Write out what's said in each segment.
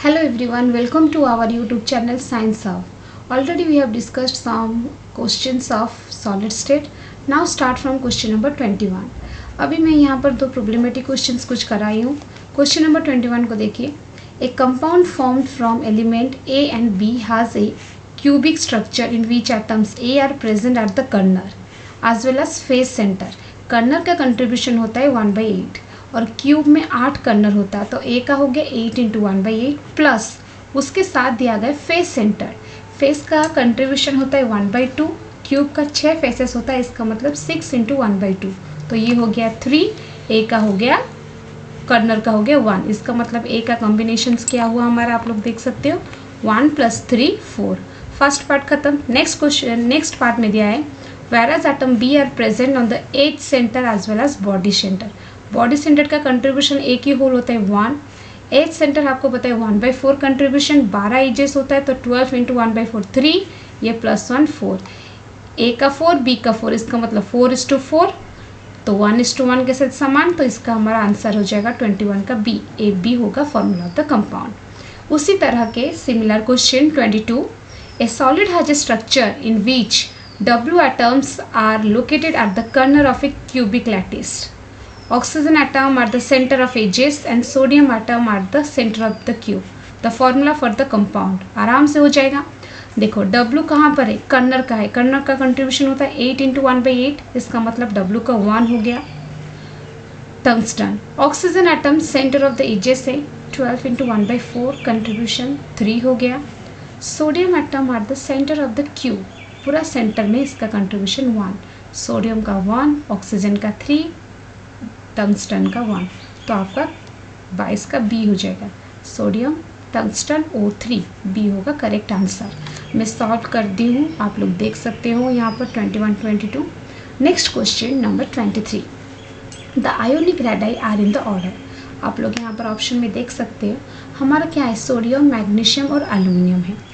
Hello everyone, welcome to our YouTube channel Science Hub. Already we have discussed some questions of solid state. Now start from question number 21. अभी मैं यहाँ पर दो problematic questions कुछ कराई हूँ. Question number 21 को देखिए. A compound formed from element A and B has a cubic structure in which atoms A are present at the kernel as well as face center. Corner का contribution होता है 1/8 और cube में 8 colonel होता है, तो ए का हो गया 8 इंटू 1/8 प्लस उसके साथ दिया गया फेस सेंटर. फेस का कंट्रीब्यूशन होता है 1/2, क्यूब का 6 फेसेस होता है, इसका मतलब 6 इंटू 1/2, तो ये हो गया 3. ए का हो गया, कर्नल का हो गया 1, इसका मतलब ए का कॉम्बिनेशन क्या हुआ हमारा, आप लोग देख सकते हो 1 + 3 4. फर्स्ट पार्ट खत्म. नेक्स्ट क्वेश्चन, नेक्स्ट पार्ट में दिया है whereas atom B are present on the edge center as well as body center. Body centre का कंट्रीब्यूशन एक ही होल होता है 1. एज सेंटर आपको पता है 1/4 कंट्रीब्यूशन, 12 एजेस होता है, तो 12 इंटू 1/4 3, ये +1 4. ए का 4, बी का 4, इसका मतलब 4:4, तो 1:1 के साथ समान, तो इसका हमारा आंसर हो जाएगा 21 का बी. ए बी होगा फॉर्मूला ऑफ द कंपाउंड. उसी तरह के similar question 22. A solid has a structure in which W atoms are located at the kernel of a cubic lattice. Oxygen atom at the center of edges and sodium atom at the center of the cube. The formula for the compound. आराम से हो जाएगा. देखो W कहाँ पर है, colonel का है, कर्नल का कंट्रीब्यूशन होता है 8 इंटू 1/8, इसका मतलब W का 1 हो गया. Tungsten. Oxygen atom centre of the edges है, 12 इंटू 1/4 कंट्रीब्यूशन 3 हो गया. Sodium atom at the centre of the cube, पूरा सेंटर में इसका कंट्रीब्यूशन 1, सोडियम का 1, ऑक्सीजन का 3, टंगस्टन का 1, तो आपका 22 का बी हो जाएगा. सोडियम, टंगस्टन, O3, बी होगा करेक्ट आंसर. मैं सॉल्व कर दी हूँ, आप लोग देख सकते हो यहाँ पर 21 22. Next question number 23. The ionic radii are in the order. आप लोग यहाँ पर ऑप्शन में देख सकते हो हमारा क्या है, सोडियम, मैग्नीशियम और एल्यूमिनियम है.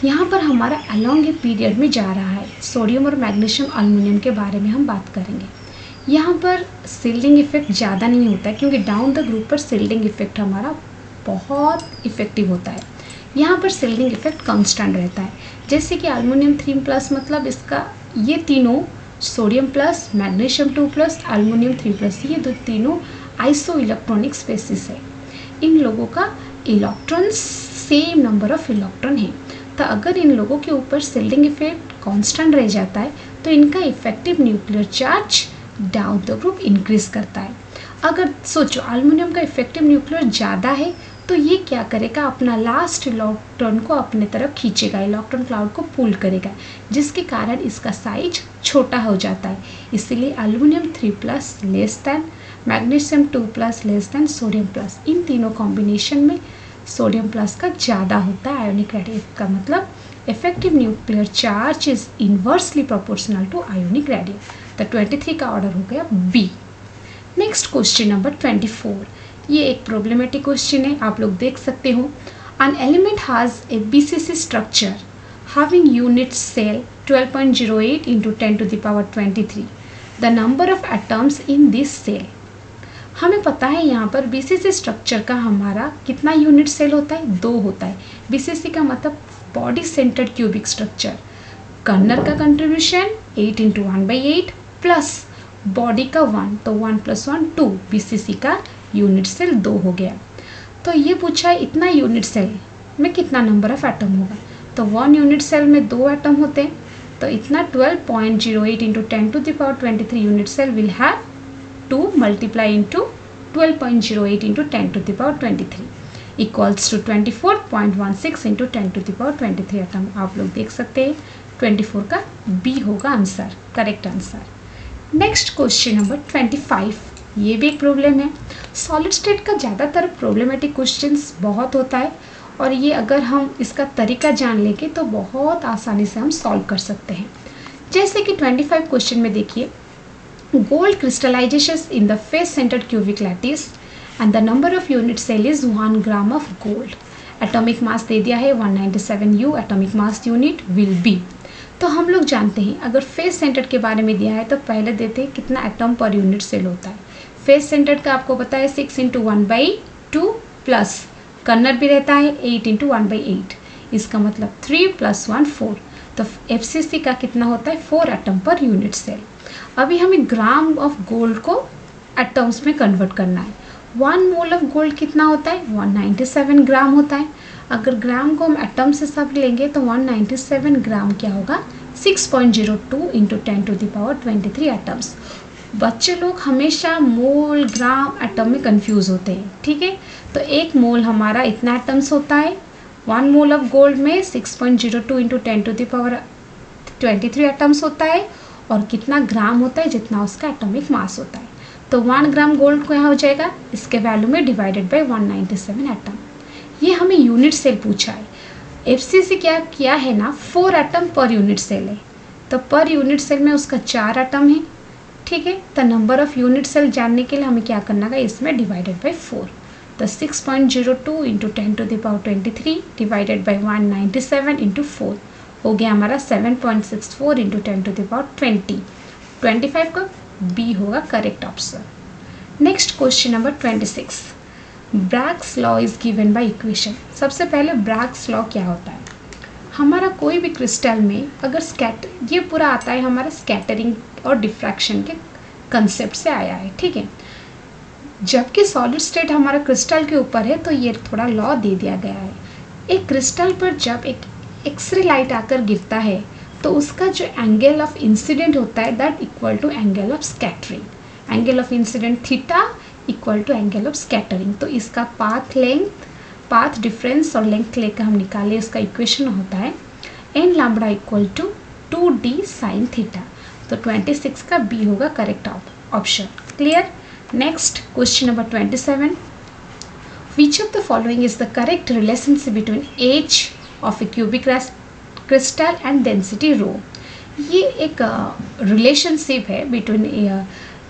यहाँ पर हमारा अलोंग ए पीरियड में जा रहा है. सोडियम और मैग्नीशियम, एल्युमिनियम के बारे में हम बात करेंगे. यहाँ पर सील्डिंग इफेक्ट ज़्यादा नहीं होता है, क्योंकि डाउन द ग्रुप पर सील्डिंग इफेक्ट हमारा बहुत इफेक्टिव होता है. यहाँ पर सील्डिंग इफेक्ट कांस्टेंट रहता है. जैसे कि एल्युमिनियम 3+, मतलब इसका ये तीनों सोडियम प्लस, मैग्नीशियम 2+, एल्युमिनियम 3+, ये दो तीनों आइसो इलेक्ट्रॉनिक स्पेसिस है. इन लोगों का electron same number of electron है, तो अगर इन लोगों के ऊपर सील्डिंग इफेक्ट कांस्टेंट रह जाता है तो इनका effective nuclear charge down the group increase करता है. अगर सोचो एल्युमिनियम का इफेक्टिव न्यूक्लियर ज़्यादा है तो ये क्या करेगा, अपना लास्ट इलेक्ट्रॉन को अपने तरफ खींचेगा, इलेक्ट्रॉन क्लाउड को पुल करेगा, जिसके कारण इसका साइज छोटा हो जाता है. इसीलिए aluminium 3+ less than, magnesium 2+ less than sodium plus, इन तीनों कॉम्बिनेशन में सोडियम प्लस का ज़्यादा होता है आयोनिक रेडियस का मतलब effective nuclear charge is inversely proportional to ionic radius. तो 23 का ऑर्डर हो गया बी. Next question number 24. ये एक प्रॉब्लमेटिक क्वेश्चन है, आप लोग देख सकते हो. An element has a BCC structure having unit cell 12.08 into 10⁻23. The number of atoms in this cell. हमें पता है यहाँ पर BCC स्ट्रक्चर का हमारा कितना यूनिट सेल होता है, 2 होता है. BCC का मतलब body centred cubic structure. Corner का कंट्रीब्यूशन 8 इंटू 1/8 प्लस बॉडी का 1, तो 1 + 1 2, BCC का यूनिट सेल 2 हो गया. तो ये पूछा है इतना यूनिट सेल में कितना नंबर ऑफ एटम होगा, तो 1 यूनिट सेल में 2 एटम होते हैं, तो इतना 12.08 into 10⁻23 unit cell will have 2 multiply into 12.08 into 10⁻23 equals to 24.16 into 10⁻23 atom. आप लोग देख सकते हैं 24 का बी होगा answer, correct answer. Next question number 25. ये भी एक प्रॉब्लम है. सॉलिड स्टेट का ज़्यादातर प्रॉब्लमेटिक क्वेश्चंस बहुत होता है, और ये अगर हम इसका तरीका जान लेंगे तो बहुत आसानी से हम सॉल्व कर सकते हैं. जैसे कि 25 क्वेश्चन में देखिए, gold crystallization in the face centered cubic lattice and the number of unit cell is 1 gram of gold. Atomic mass दे दिया है 197 U, atomic mass unit will be. तो हम लोग जानते हैं अगर फेस सेंटर्ड के बारे में दिया है तो पहले देते हैं कितना एटम पर यूनिट सेल होता है. फेस सेंटर्ड का आपको पता है 6 इंटू 1/2 प्लस कर्नल भी रहता है 8 इंटू 1/8, इसका मतलब 3 + 1 4। तो FCC का कितना होता है 4 एटम पर यूनिट सेल। अभी हमें ग्राम ऑफ गोल्ड को एटम्स में कन्वर्ट करना है। 1 मोल ऑफ गोल्ड कितना होता है 197 ग्राम होता है। अगर ग्राम को हम एटम से सब लेंगे तो 197 ग्राम क्या होगा 6.02 इंटू 10⁻23 एटम्स। बच्चे लोग हमेशा मोल ग्राम एटम में कंफ्यूज होते हैं, ठीक है। तो एक मोल हमारा इतना एटम्स होता है, 1 मोल ऑफ गोल्ड में 6.02 इंटू 10⁻23 एटम्स होता है, और कितना ग्राम होता है जितना उसका एटॉमिक मास होता है। तो 1 ग्राम गोल्ड को यहाँ हो जाएगा इसके वैल्यू में डिवाइडेड बाय 197 एटम। ये हमें यूनिट सेल पूछा है। FCC क्या किया है ना 4 एटम पर यूनिट सेल है, तो पर यूनिट सेल में उसका 4 एटम है, ठीक है। तो नंबर ऑफ यूनिट सेल जानने के लिए हमें क्या करना है इसमें डिवाइडेड बाय 4। तो 6.02 इंटू 10⁻23 डिवाइडेड बाय 197 इंटू 4 हो गया हमारा 7.64 इंटू 10⁻20। 25 का बी होगा correct option. Next question number 26, Bragg's law is given by equation. सबसे पहले ब्रैग्स लॉ क्या होता है, हमारा कोई भी क्रिस्टल में अगर ये पूरा आता है हमारा स्कैटरिंग और डिफ्रैक्शन के कंसेप्ट से आया है, ठीक है। जबकि सॉलिड स्टेट हमारा क्रिस्टल के ऊपर है तो ये थोड़ा लॉ दे दिया गया है। एक क्रिस्टल पर जब एक एक्सरे लाइट आकर गिरता है तो उसका जो एंगल ऑफ इंसिडेंट होता है that equal to angle of scattering. Angle of incident theta equal to angle of scattering. तो इसका पाथ डिफरेंस और लेंथ लेकर हम निकाले, इसका इक्वेशन होता है n lambda equal to 2d sin theta. तो 26 का बी होगा correct option. Clear. Next question number 27, which of the following is the correct relationship between edge of a cubic crystal and density rho. ये एक relationship है between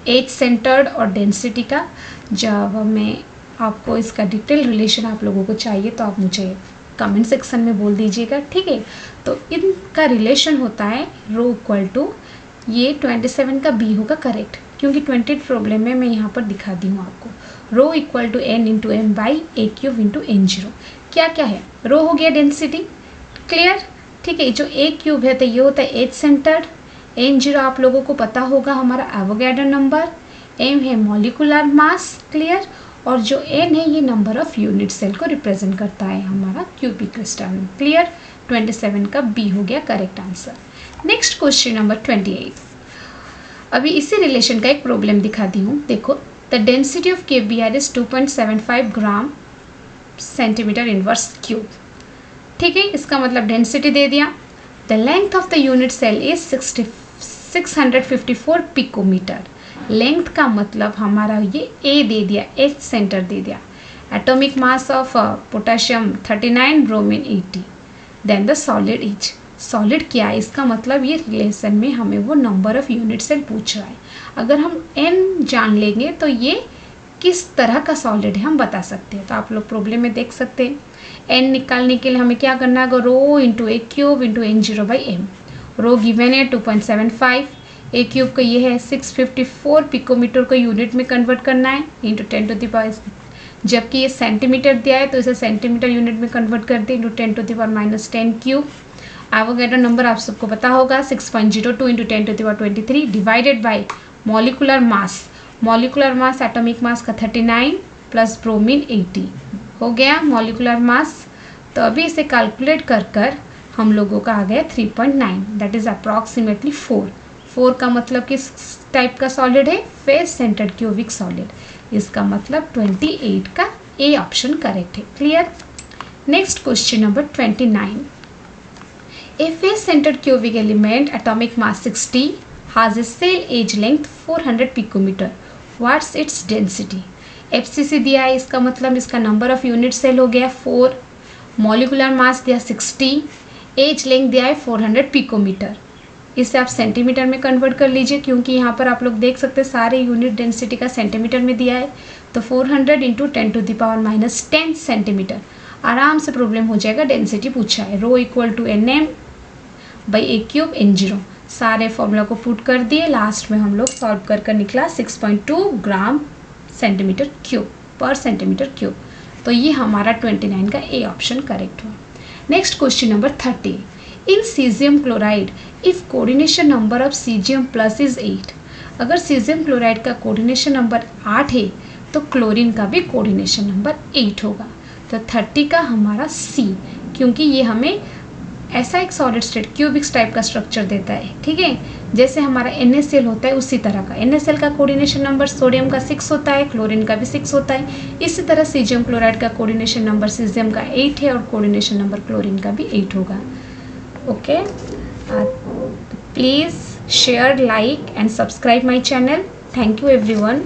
edge centred और density का। जब मैं आपको इसका डिटेल रिलेशन आप लोगों को चाहिए तो आप मुझे कमेंट सेक्शन में बोल दीजिएगा, ठीक है। तो इनका रिलेशन होता है रो इक्वल टू, ये 27 का बी होगा करेक्ट, क्योंकि 20 प्रॉब्लम में मैं यहाँ पर दिखा दी हूँ आपको। Rho equal to n into M by A³ into n0। क्या क्या है, रो हो गया डेंसिटी, क्लियर, ठीक है। जो A³ है तो ये होता है एज सेंटर्ड, n0 आप लोगों को पता होगा हमारा एवोगैड्रो नंबर, m है मॉलिकुलर मास, क्लियर, और जो n है ये नंबर ऑफ यूनिट सेल को रिप्रेजेंट करता है हमारा क्यूबिक क्रिस्टल में, क्लियर। 27 का बी हो गया correct answer. Next question number 28, अभी इसी रिलेशन का एक प्रॉब्लम दिखा दी हूँ। देखो, the density of KBr is 2.75 gram centimetre inverse cube, ठीक है। इसका मतलब डेंसिटी दे दिया। The length of the unit cell is 654 picometre. Length का मतलब हमारा ये A दे दिया, एच सेंटर दे दिया। Atomic mass of potassium 39, bromine 80। Then the solid is, solid क्या है, इसका मतलब ये रिलेशन में हमें वो नंबर ऑफ यूनिट सेल पूछ रहा है। अगर हम n जान लेंगे तो ये किस तरह का सॉलिड है हम बता सकते हैं। तो आप लोग प्रॉब्लम में देख सकते हैं, n निकालने के लिए हमें क्या करना है, rho into A³ into n0/m। रो गिवन है 2.75, A³ का ये है 654 पिकोमीटर को यूनिट में कन्वर्ट करना है इंटू 10⁻, जबकि ये सेंटीमीटर दिया है तो इसे सेंटीमीटर यूनिट में कन्वर्ट कर दे इंटू 10⁻⁻10 क्यूब। एवोगैड्रो नंबर आप सबको पता होगा 6.02 into 10⁻23 divided by molecular mass. Molecular mass atomic mass का 39 प्लस ब्रोमीन 80 हो गया मॉलिकुलर मास। तो अभी इसे कैलकुलेट कर हम लोगों का आ गया 3.9, दैट इज अप्रॉक्सीमेटली 4 का मतलब किस टाइप का सॉलिड है, फेस सेंटर्ड क्यूबिक सॉलिड। इसका मतलब 28 का ए ऑप्शन करेक्ट है, clear. Next question number 29, a face centred cubic element atomic mass 60 has a cell age length 400 picometre, what's its density. FCC दिया है, इसका मतलब इसका नंबर ऑफ यूनिट सेल हो गया 4, मॉलिकुलर मास दिया 60, एज लेंथ दिया है 400 पिकोमीटर। इसे आप सेंटीमीटर में कन्वर्ट कर लीजिए, क्योंकि यहाँ पर आप लोग देख सकते हैं सारे यूनिट डेंसिटी का सेंटीमीटर में दिया है। तो 400 इंटू 10⁻⁻10 सेंटीमीटर, आराम से प्रॉब्लम हो जाएगा। डेंसिटी पूछा है, रो इक्वल टू nm/A³ n0। सारे फॉर्मूला को पुट कर दिए, लास्ट में हम लोग सॉल्व कर निकला 6.2 ग्राम सेंटीमीटर क्यूब पर सेंटीमीटर क्यूब। तो तो ये हमारा 29 का ए ऑप्शन करेक्ट हुआ। Next question number 30, in caesium chloride if coordination number of caesium plus is 8, अगर सीजियम क्लोराइड का कोऑर्डिनेशन नंबर 8 है तो क्लोरीन का भी कोऑर्डिनेशन नंबर 8 होगा। तो 30 का हमारा सी, क्योंकि ये हमें ऐसा एक सॉलिड स्टेट क्यूबिक्स टाइप का स्ट्रक्चर देता है, ठीक है, जैसे हमारा NaCl होता है उसी तरह का। NaCl का कोऑर्डिनेशन नंबर सोडियम का 6 होता है, क्लोरीन का भी 6 होता है। इसी तरह सीजियम क्लोराइड का कोऑर्डिनेशन नंबर सीजियम का 8 है और कोऑर्डिनेशन नंबर क्लोरीन का भी 8 होगा। Okay, please share, like and subscribe my channel. Thank you everyone.